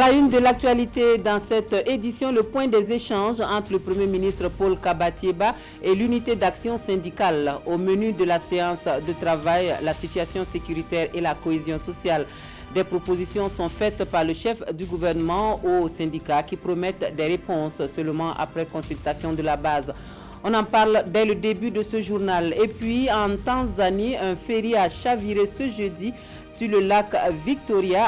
la une de l'actualité dans cette édition, le point des échanges entre le Premier ministre Paul Kabatieba et l'unité d'action syndicale. Au menu de la séance de travail, la situation sécuritaire et la cohésion sociale. Des propositions sont faites par le chef du gouvernement aux syndicats qui promettent des réponses seulement après consultation de la base. On en parle dès le début de ce journal. Et puis, en Tanzanie, un ferry a chaviré ce jeudi sur le lac Victoria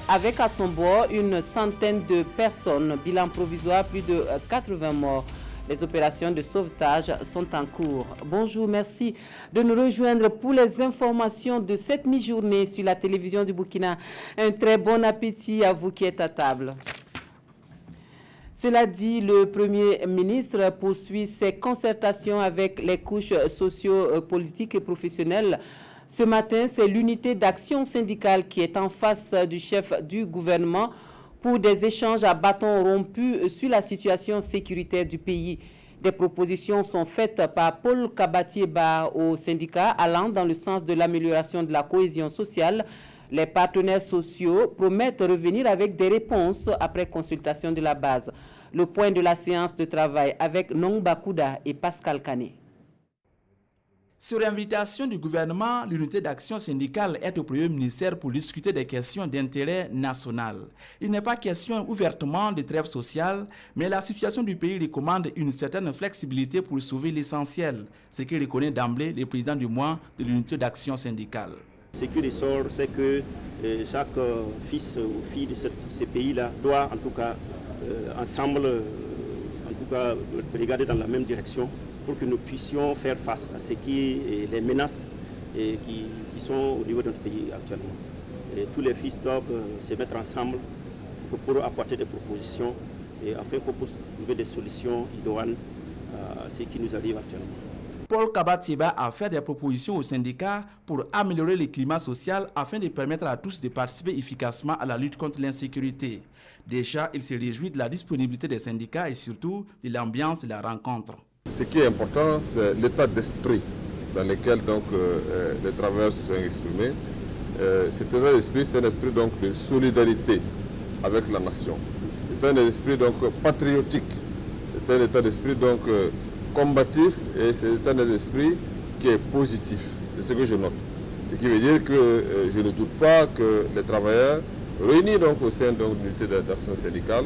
avec à son bord une centaine de personnes. Bilan provisoire, plus de 80 morts. Les opérations de sauvetage sont en cours. Bonjour, merci de nous rejoindre pour les informations de cette mi-journée sur la télévision du Burkina. Un très bon appétit à vous qui êtes à table. Cela dit, le Premier ministre poursuit ses concertations avec les couches socio-politiques et professionnelles. Ce matin, c'est l'unité d'action syndicale qui est en face du chef du gouvernement pour des échanges à bâton rompu sur la situation sécuritaire du pays. Des propositions sont faites par Paul Kabatieba au syndicat allant dans le sens de l'amélioration de la cohésion sociale. Les partenaires sociaux promettent revenir avec des réponses après consultation de la base. Le point de la séance de travail avec Nongba Kouda et Pascal Kané. Sur invitation du gouvernement, l'unité d'action syndicale est au Premier ministère pour discuter des questions d'intérêt national. Il n'est pas question ouvertement de trêve sociale, mais la situation du pays recommande une certaine flexibilité pour sauver l'essentiel, ce que reconnaît d'emblée le président du mois de l'unité d'action syndicale. Ce qui ressort, c'est que chaque fils ou fille de ces pays-là doit en tout cas ensemble regarder dans la même direction pour que nous puissions faire face à les menaces qui sont au niveau de notre pays actuellement. Et tous les fils doivent se mettre ensemble pour apporter des propositions afin qu'on puisse trouver des solutions idoines à ce qui nous arrive actuellement. Paul Kabatieba a fait des propositions aux syndicats pour améliorer le climat social afin de permettre à tous de participer efficacement à la lutte contre l'insécurité. Déjà, il se réjouit de la disponibilité des syndicats et surtout de l'ambiance de la rencontre. Ce qui est important, c'est l'état d'esprit dans lequel les travailleurs se sont exprimés. Cet état d'esprit, c'est un esprit de solidarité avec la nation. C'est un esprit patriotique. C'est un état d'esprit combatif et c'est un état d'esprit qui est positif. C'est ce que je note. Ce qui veut dire que je ne doute pas que les travailleurs réunis au sein de l'unité d'action syndicale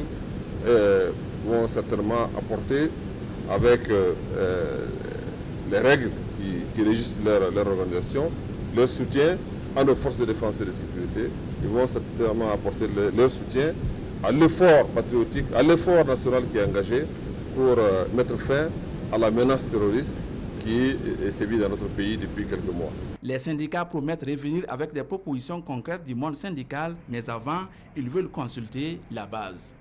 vont certainement apporter avec les règles qui régissent leur organisation, leur soutien à nos forces de défense et de sécurité. Ils vont certainement apporter leur soutien à l'effort patriotique, à l'effort national qui est engagé pour mettre fin à la menace terroriste qui sévit dans notre pays depuis quelques mois. Les syndicats promettent revenir avec des propositions concrètes du monde syndical, mais avant, ils veulent consulter la base.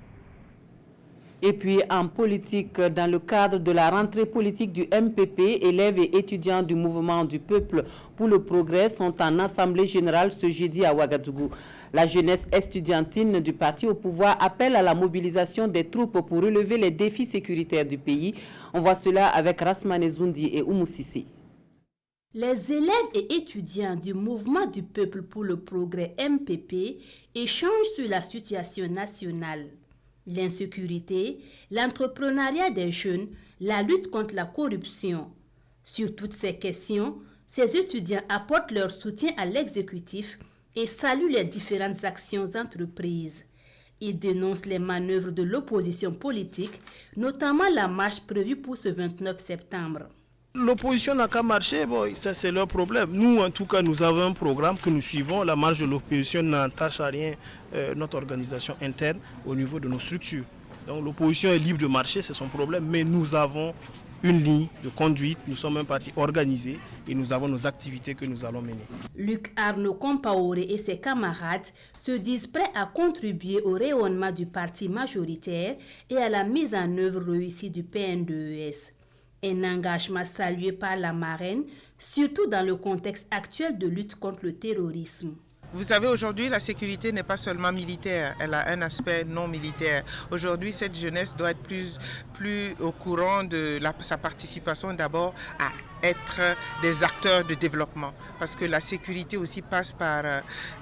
Et puis en politique, dans le cadre de la rentrée politique du MPP, élèves et étudiants du mouvement du peuple pour le progrès sont en assemblée générale ce jeudi à Ouagadougou. La jeunesse estudiantine du parti au pouvoir appelle à la mobilisation des troupes pour relever les défis sécuritaires du pays. On voit cela avec Rasmane Zoundi et Oumou Sissi. Les élèves et étudiants du mouvement du peuple pour le progrès MPP échangent sur la situation nationale. L'insécurité, l'entrepreneuriat des jeunes, la lutte contre la corruption. Sur toutes ces questions, ces étudiants apportent leur soutien à l'exécutif et saluent les différentes actions entreprises. Ils dénoncent les manœuvres de l'opposition politique, notamment la marche prévue pour ce 29 septembre. L'opposition n'a qu'à marcher, ça c'est leur problème. Nous, en tout cas, nous avons un programme que nous suivons. La marche de l'opposition n'entache à rien notre organisation interne au niveau de nos structures. Donc l'opposition est libre de marcher, c'est son problème, mais nous avons une ligne de conduite, nous sommes un parti organisé et nous avons nos activités que nous allons mener. Luc Arnaud Compaoré et ses camarades se disent prêts à contribuer au rayonnement du parti majoritaire et à la mise en œuvre réussie du PNDES. Un engagement salué par la marraine, surtout dans le contexte actuel de lutte contre le terrorisme. Vous savez, aujourd'hui, la sécurité n'est pas seulement militaire, elle a un aspect non militaire. Aujourd'hui, cette jeunesse doit être plus au courant de sa participation d'abord à être des acteurs de développement. Parce que la sécurité aussi passe par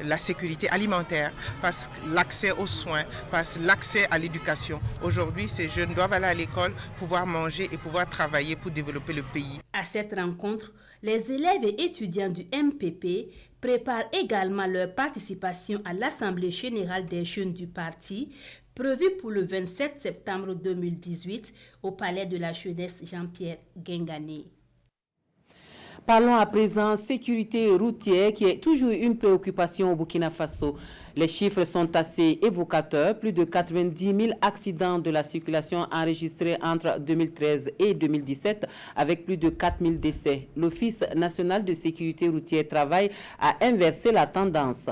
la sécurité alimentaire, passe l'accès aux soins, passe l'accès à l'éducation. Aujourd'hui, ces jeunes doivent aller à l'école, pouvoir manger et pouvoir travailler pour développer le pays. À cette rencontre, les élèves et étudiants du MPP préparent également leur participation à l'Assemblée générale des jeunes du parti, prévue pour le 27 septembre 2018 au Palais de la Jeunesse Jean-Pierre Guingané. Parlons à présent sécurité routière qui est toujours une préoccupation au Burkina Faso. Les chiffres sont assez évocateurs. Plus de 90 000 accidents de la circulation enregistrés entre 2013 et 2017 avec plus de 4 000 décès. L'Office national de sécurité routière travaille à inverser la tendance.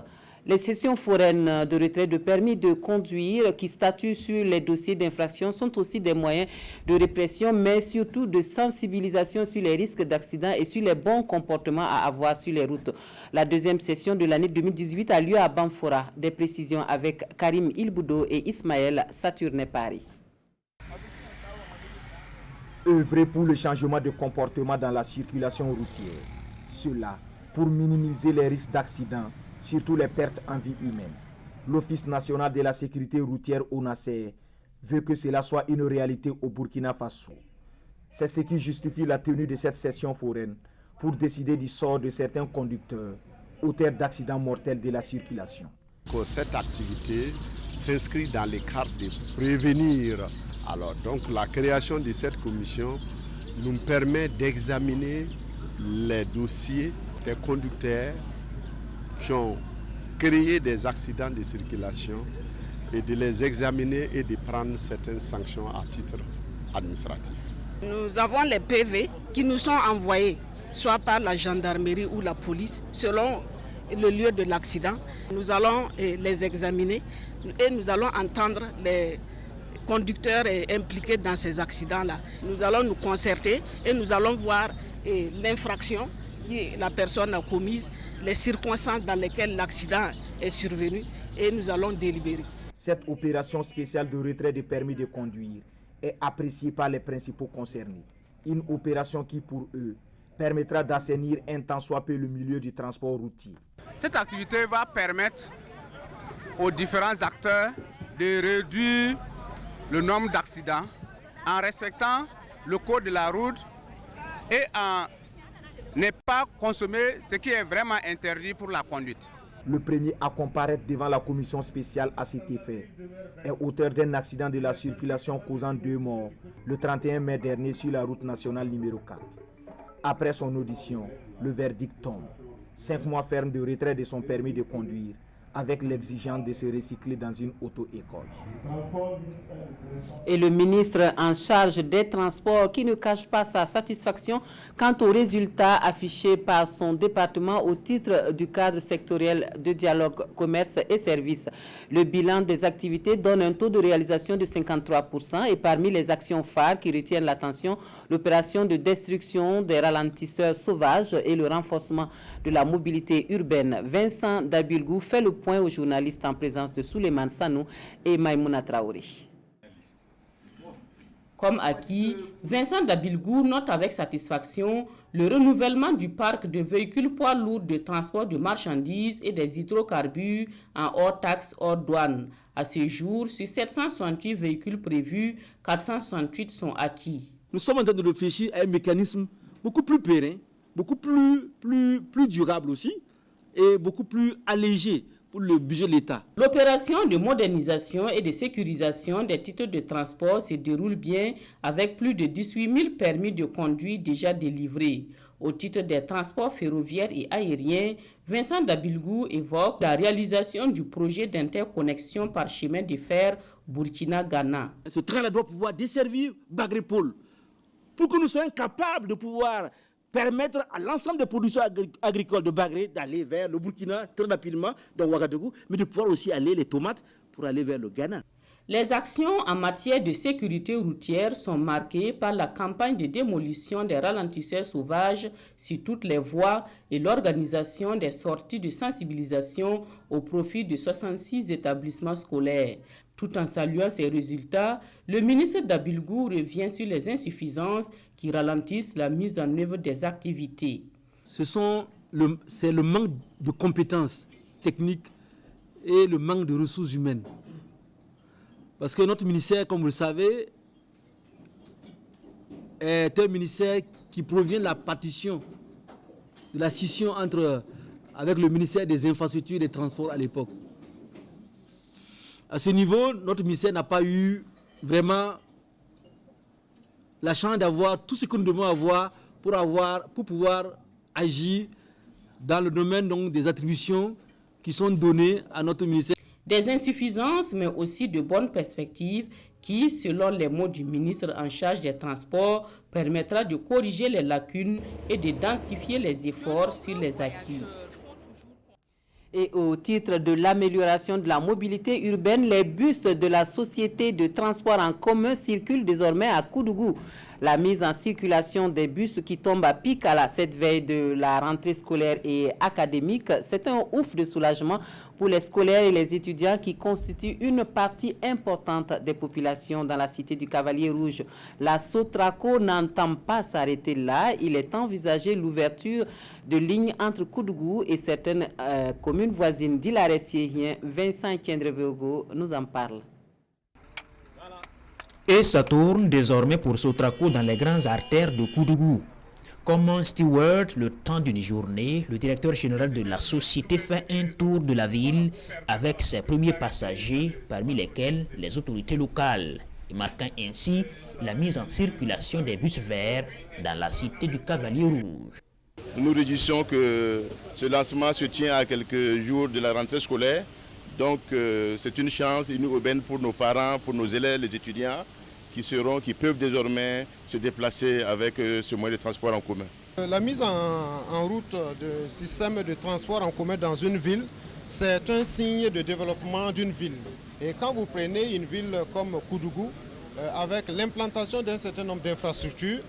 Les sessions foraines de retrait de permis de conduire qui statuent sur les dossiers d'infraction sont aussi des moyens de répression, mais surtout de sensibilisation sur les risques d'accident et sur les bons comportements à avoir sur les routes. La deuxième session de l'année 2018 a lieu à Banfora. Des précisions avec Karim Ilboudo et Ismaël Saturne-Paris. Œuvrer pour le changement de comportement dans la circulation routière. Cela pour minimiser les risques d'accident, surtout les pertes en vie humaine. L'Office national de la sécurité routière ONASER veut que cela soit une réalité au Burkina Faso. C'est ce qui justifie la tenue de cette session foraine pour décider du sort de certains conducteurs auteurs d'accidents mortels de la circulation. Cette activité s'inscrit dans le cadre de prévenir. Alors donc la création de cette commission nous permet d'examiner les dossiers des conducteurs qui ont créé des accidents de circulation et de les examiner et de prendre certaines sanctions à titre administratif. Nous avons les PV qui nous sont envoyés, soit par la gendarmerie ou la police, selon le lieu de l'accident. Nous allons les examiner et nous allons entendre les conducteurs impliqués dans ces accidents-là. Nous allons nous concerter et nous allons voir l'infraction que la personne a commise, les circonstances dans lesquelles l'accident est survenu et nous allons délibérer. Cette opération spéciale de retrait de permis de conduire est appréciée par les principaux concernés. Une opération qui, pour eux, permettra d'assainir un tant soit peu le milieu du transport routier. Cette activité va permettre aux différents acteurs de réduire le nombre d'accidents en respectant le code de la route et en ne pas consommer ce qui est vraiment interdit pour la conduite. Le premier à comparaître devant la commission spéciale à cet effet est auteur d'un accident de la circulation causant 2 morts le 31 mai dernier sur la route nationale numéro 4. Après son audition, le verdict tombe. 5 mois ferme de retrait de son permis de conduire avec l'exigence de se recycler dans une auto-école. Et le ministre en charge des Transports qui ne cache pas sa satisfaction quant aux résultats affichés par son département au titre du cadre sectoriel de dialogue commerce et services. Le bilan des activités donne un taux de réalisation de 53% et parmi les actions phares qui retiennent l'attention, l'opération de destruction des ralentisseurs sauvages et le renforcement de la mobilité urbaine. Vincent Dabilgou fait le point aux journalistes en présence de Souleymane Sanou et Maïmouna Traoré. Comme acquis, Vincent Dabilgou note avec satisfaction le renouvellement du parc de véhicules poids lourds de transport de marchandises et des hydrocarbures en hors taxe, hors douane. À ce jour, sur 768 véhicules prévus, 468 sont acquis. Nous sommes en train de réfléchir à un mécanisme beaucoup plus pérenne, beaucoup plus durable aussi et beaucoup plus allégé pour le budget de l'État. L'opération de modernisation et de sécurisation des titres de transport se déroule bien avec plus de 18 000 permis de conduire déjà délivrés. Au titre des transports ferroviaires et aériens, Vincent Dabilgou évoque la réalisation du projet d'interconnexion par chemin de fer Burkina-Ghana. Ce train-là doit pouvoir desservir Bagré-Pôle pour que nous soyons capables de pouvoir permettre à l'ensemble des productions agricoles de Bagré d'aller vers le Burkina très rapidement, dans Ouagadougou, mais de pouvoir aussi aller les tomates pour aller vers le Ghana. Les actions en matière de sécurité routière sont marquées par la campagne de démolition des ralentisseurs sauvages sur toutes les voies et l'organisation des sorties de sensibilisation au profit de 66 établissements scolaires. Tout en saluant ces résultats, le ministre Dabilgou revient sur les insuffisances qui ralentissent la mise en œuvre des activités. C'est le manque de compétences techniques et le manque de ressources humaines. Parce que notre ministère, comme vous le savez, est un ministère qui provient de la partition, de la scission avec le ministère des Infrastructures et des Transports à l'époque. À ce niveau, notre ministère n'a pas eu vraiment la chance d'avoir tout ce que nous devons avoir pour pouvoir agir dans le domaine donc, des attributions qui sont données à notre ministère. Des insuffisances, mais aussi de bonnes perspectives qui, selon les mots du ministre en charge des Transports, permettra de corriger les lacunes et de densifier les efforts sur les acquis. Et au titre de l'amélioration de la mobilité urbaine, les bus de la Société de transport en commun circulent désormais à Koudougou. La mise en circulation des bus qui tombent à pic à cette veille de la rentrée scolaire et académique, c'est un ouf de soulagement pour les scolaires et les étudiants qui constituent une partie importante des populations dans la cité du Cavalier Rouge. La Sotraco n'entend pas s'arrêter là. Il est envisagé l'ouverture de lignes entre Koudougou et certaines communes voisines d'Hilaré-Sierrien. Vincent Kendrebeogo nous en parle. Et ça tourne désormais pour Sotraco dans les grandes artères de Koudougou. Comme un steward, le temps d'une journée, le directeur général de la société fait un tour de la ville avec ses premiers passagers, parmi lesquels les autorités locales, marquant ainsi la mise en circulation des bus verts dans la cité du Cavalier Rouge. Nous réjouissons que ce lancement se tient à quelques jours de la rentrée scolaire. Donc c'est une chance, une aubaine pour nos parents, pour nos élèves, les étudiants qui peuvent désormais se déplacer avec ce moyen de transport en commun. La mise en route de systèmes de transport en commun dans une ville, c'est un signe de développement d'une ville. Et quand vous prenez une ville comme Koudougou, avec l'implantation d'un certain nombre d'infrastructures,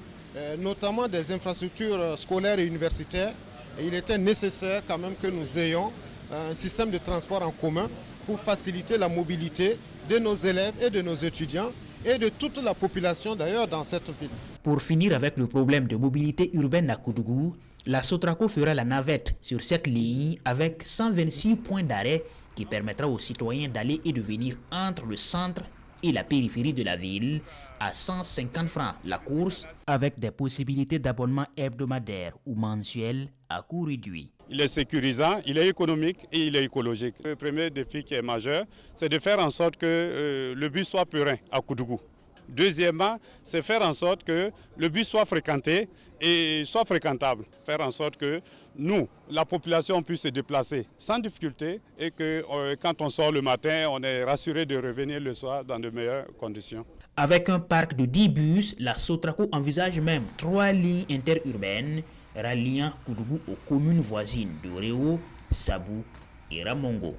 notamment des infrastructures scolaires et universitaires, il était nécessaire quand même que nous ayons un système de transport en commun pour faciliter la mobilité de nos élèves et de nos étudiants et de toute la population d'ailleurs dans cette ville. Pour finir avec le problème de mobilité urbaine à Koudougou, la Sotraco fera la navette sur cette ligne avec 126 points d'arrêt qui permettra aux citoyens d'aller et de venir entre le centre et la périphérie de la ville à 150 francs la course avec des possibilités d'abonnement hebdomadaire ou mensuel à coût réduit. Il est sécurisant, il est économique et il est écologique. Le premier défi qui est majeur, c'est de faire en sorte que le bus soit périn à Koudougou. Deuxièmement, c'est faire en sorte que le bus soit fréquenté et soit fréquentable. Faire en sorte que nous, la population, puisse se déplacer sans difficulté et que quand on sort le matin, on est rassuré de revenir le soir dans de meilleures conditions. Avec un parc de 10 bus, la Sotraco envisage même 3 lignes interurbaines ralliant Koudougou aux communes voisines de Réo, Sabou et Ramongo.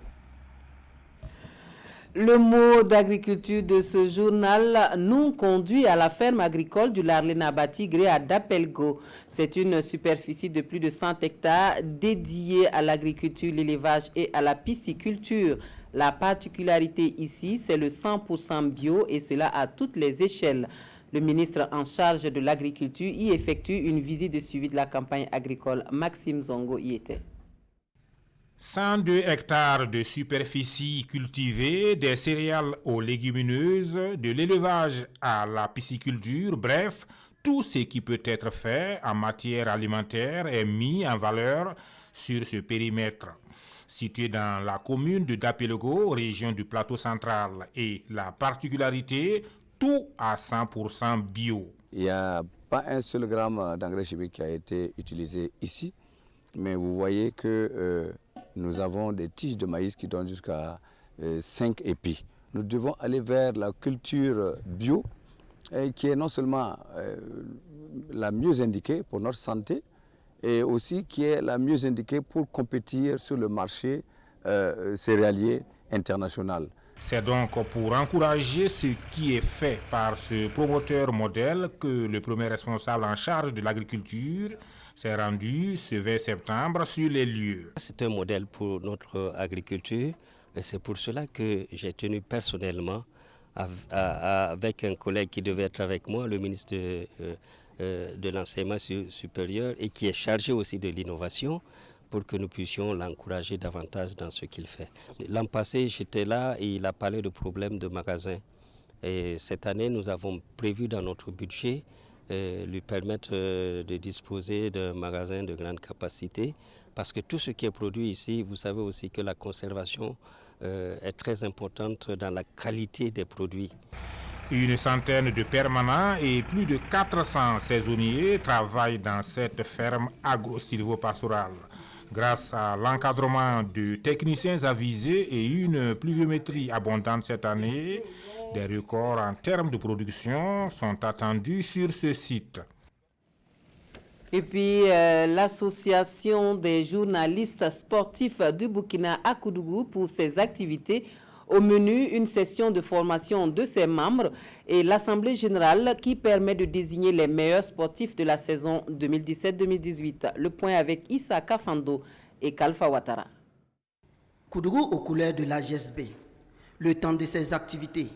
Le mot d'agriculture de ce journal nous conduit à la ferme agricole du Larléna-Batigré à Dapelgo. C'est une superficie de plus de 100 hectares dédiée à l'agriculture, l'élevage et à la pisciculture. La particularité ici, c'est le 100% bio et cela à toutes les échelles. Le ministre en charge de l'agriculture y effectue une visite de suivi de la campagne agricole. Maxime Zongo y était. 102 hectares de superficie cultivée, des céréales aux légumineuses, de l'élevage à la pisciculture, bref, tout ce qui peut être fait en matière alimentaire est mis en valeur sur ce périmètre. Situé dans la commune de Dapelgo, région du Plateau central, et la particularité, tout à 100% bio. Il n'y a pas un seul gramme d'engrais chimique qui a été utilisé ici, mais vous voyez que nous avons des tiges de maïs qui donnent jusqu'à 5 épis. Nous devons aller vers la culture bio, qui est non seulement la mieux indiquée pour notre santé, et aussi qui est la mieux indiquée pour compétir sur le marché céréalier international. C'est donc pour encourager ce qui est fait par ce promoteur modèle que le premier responsable en charge de l'agriculture s'est rendu ce 20 septembre sur les lieux. C'est un modèle pour notre agriculture et c'est pour cela que j'ai tenu personnellement avec un collègue qui devait être avec moi, le ministre de l'enseignement supérieur et qui est chargé aussi de l'innovation, pour que nous puissions l'encourager davantage dans ce qu'il fait. L'an passé, j'étais là et il a parlé de problèmes de magasins. Et cette année, nous avons prévu dans notre budget lui permettre de disposer d'un magasin de grande capacité, parce que tout ce qui est produit ici, vous savez aussi que la conservation est très importante dans la qualité des produits. Une centaine de permanents et plus de 400 saisonniers travaillent dans cette ferme agro-silvopastorale. Grâce à l'encadrement de techniciens avisés et une pluviométrie abondante cette année, des records en termes de production sont attendus sur ce site. Et puis, l'association des journalistes sportifs du Burkina à Koudougou pour ses activités. Au menu, une session de formation de ses membres et l'Assemblée générale qui permet de désigner les meilleurs sportifs de la saison 2017-2018. Le point avec Issa Kafando et Kalfa Ouattara. Koudougou aux couleurs de la GSB. Le temps de ses activités,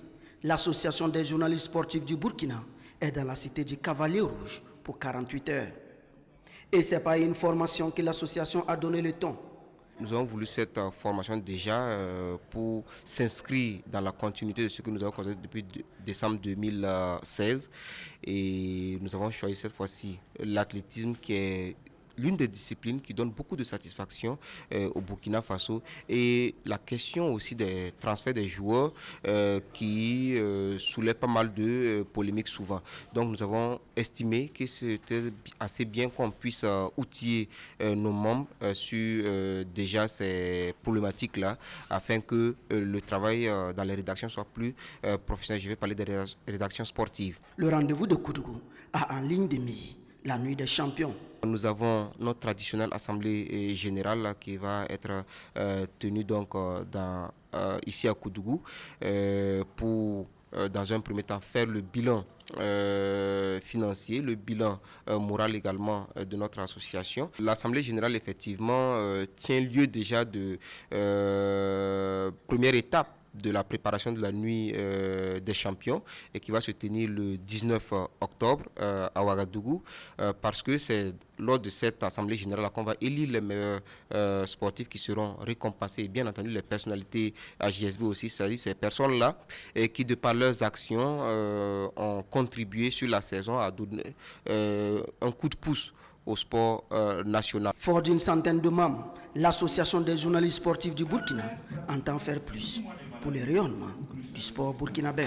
l'Association des journalistes sportifs du Burkina est dans la cité du Cavalier Rouge pour 48 heures. Et c'est par une formation que l'association a donné le ton. Nous avons voulu cette formation déjà pour s'inscrire dans la continuité de ce que nous avons constaté depuis décembre 2016. Et nous avons choisi cette fois-ci l'athlétisme qui est l'une des disciplines qui donne beaucoup de satisfaction au Burkina Faso, et la question aussi des transferts des joueurs qui soulève pas mal de polémiques souvent. Donc nous avons estimé que c'était assez bien qu'on puisse outiller nos membres sur déjà ces problématiques-là, afin que le travail dans les rédactions soit plus professionnel. Je vais parler des rédactions sportives. Le rendez-vous de Koudougou a en ligne de mire la nuit des champions. Nous avons notre traditionnelle assemblée générale qui va être tenue donc ici à Koudougou pour dans un premier temps faire le bilan financier, le bilan moral également de notre association. L'assemblée générale effectivement tient lieu déjà de première étape de la préparation de la nuit des champions, et qui va se tenir le 19 octobre à Ouagadougou, parce que c'est lors de cette assemblée générale qu'on va élire les meilleurs sportifs qui seront récompensés, et bien entendu les personnalités à JSB aussi, c'est-à-dire ces personnes-là qui de par leurs actions ont contribué sur la saison à donner un coup de pouce au sport national. Fort d'une centaine de membres, l'association des journalistes sportifs du Burkina entend faire plus pour le rayonnement du sport burkinabé.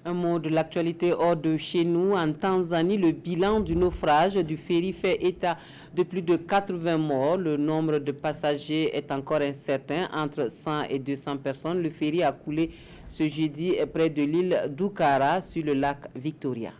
Un mot de l'actualité hors de chez nous. En Tanzanie, le bilan du naufrage du ferry fait état de plus de 80 morts. Le nombre de passagers est encore incertain, entre 100 et 200 personnes. Le ferry a coulé ce jeudi près de l'île d'Oukara sur le lac Victoria.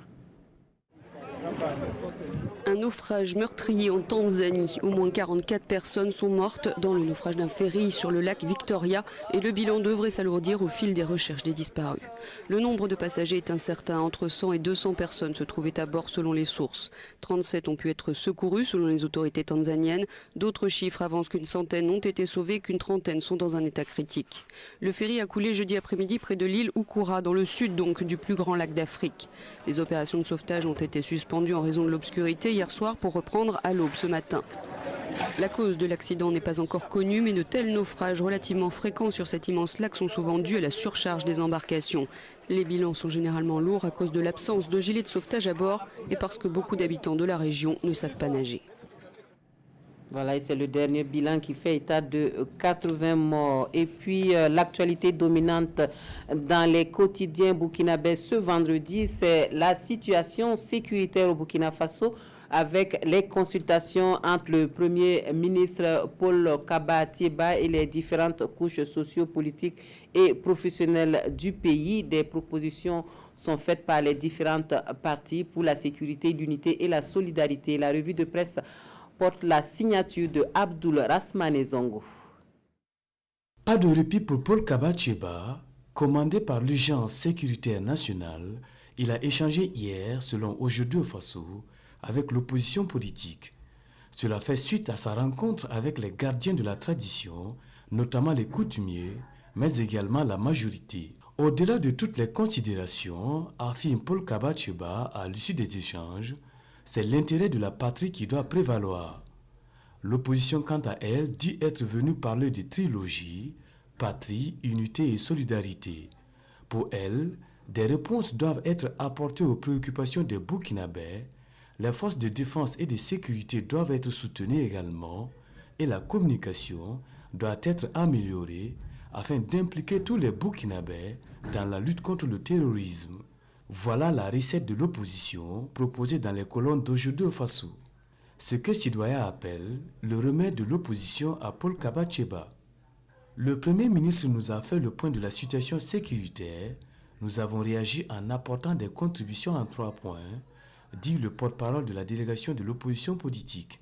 Un naufrage meurtrier en Tanzanie. Au moins 44 personnes sont mortes dans le naufrage d'un ferry sur le lac Victoria, et le bilan devrait s'alourdir au fil des recherches des disparus. Le nombre de passagers est incertain. Entre 100 et 200 personnes se trouvaient à bord selon les sources. 37 ont pu être secourus selon les autorités tanzaniennes. D'autres chiffres avancent qu'une centaine ont été sauvés, qu'une trentaine sont dans un état critique. Le ferry a coulé jeudi après-midi près de l'île Ukura, dans le sud donc du plus grand lac d'Afrique. Les opérations de sauvetage ont été suspendues en raison de l'obscurité hier soir pour reprendre à l'aube ce matin. La cause de l'accident n'est pas encore connue, mais de tels naufrages relativement fréquents sur cet immense lac sont souvent dus à la surcharge des embarcations. Les bilans sont généralement lourds à cause de l'absence de gilets de sauvetage à bord et parce que beaucoup d'habitants de la région ne savent pas nager. Voilà, et c'est le dernier bilan qui fait état de 80 morts. Et puis, l'actualité dominante dans les quotidiens burkinabés ce vendredi, c'est la situation sécuritaire au Burkina Faso, avec les consultations entre le Premier ministre Paul Kaba-Tieba et les différentes couches sociopolitiques et professionnelles du pays. Des propositions sont faites par les différentes parties pour la sécurité, l'unité et la solidarité. La revue de presse porte la signature de Abdoul Rasmane Zongo. Pas de répit pour Paul Kaba-Tcheba, commandé par l'Urgence sécuritaire nationale. Il a échangé hier, selon Aujourd'hui au Faso, avec l'opposition politique. Cela fait suite à sa rencontre avec les gardiens de la tradition, notamment les coutumiers, mais également la majorité. Au-delà de toutes les considérations, affirme Paul Kaba-Tcheba à l'issue des échanges, c'est l'intérêt de la patrie qui doit prévaloir. L'opposition, quant à elle, dit être venue parler de trilogie, patrie, unité et solidarité. Pour elle, des réponses doivent être apportées aux préoccupations des Burkinabés, les forces de défense et de sécurité doivent être soutenues également, et la communication doit être améliorée afin d'impliquer tous les Burkinabés dans la lutte contre le terrorisme. Voilà la recette de l'opposition proposée dans les colonnes d'Aujourd'hui au Faso. Ce que Citoyen appelle le remède de l'opposition à Paul Kaba-Tcheba. Le Premier ministre nous a fait le point de la situation sécuritaire. Nous avons réagi en apportant des contributions en 3 points, dit le porte-parole de la délégation de l'opposition politique.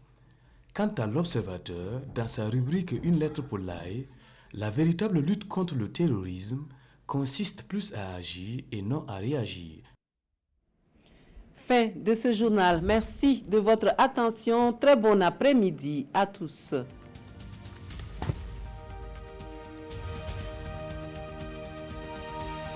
Quant à l'Observateur, dans sa rubrique « Une lettre pour l'AI », la véritable lutte contre le terrorisme consiste plus à agir et non à réagir. Fin de ce journal. Merci de votre attention. Très bon après-midi à tous.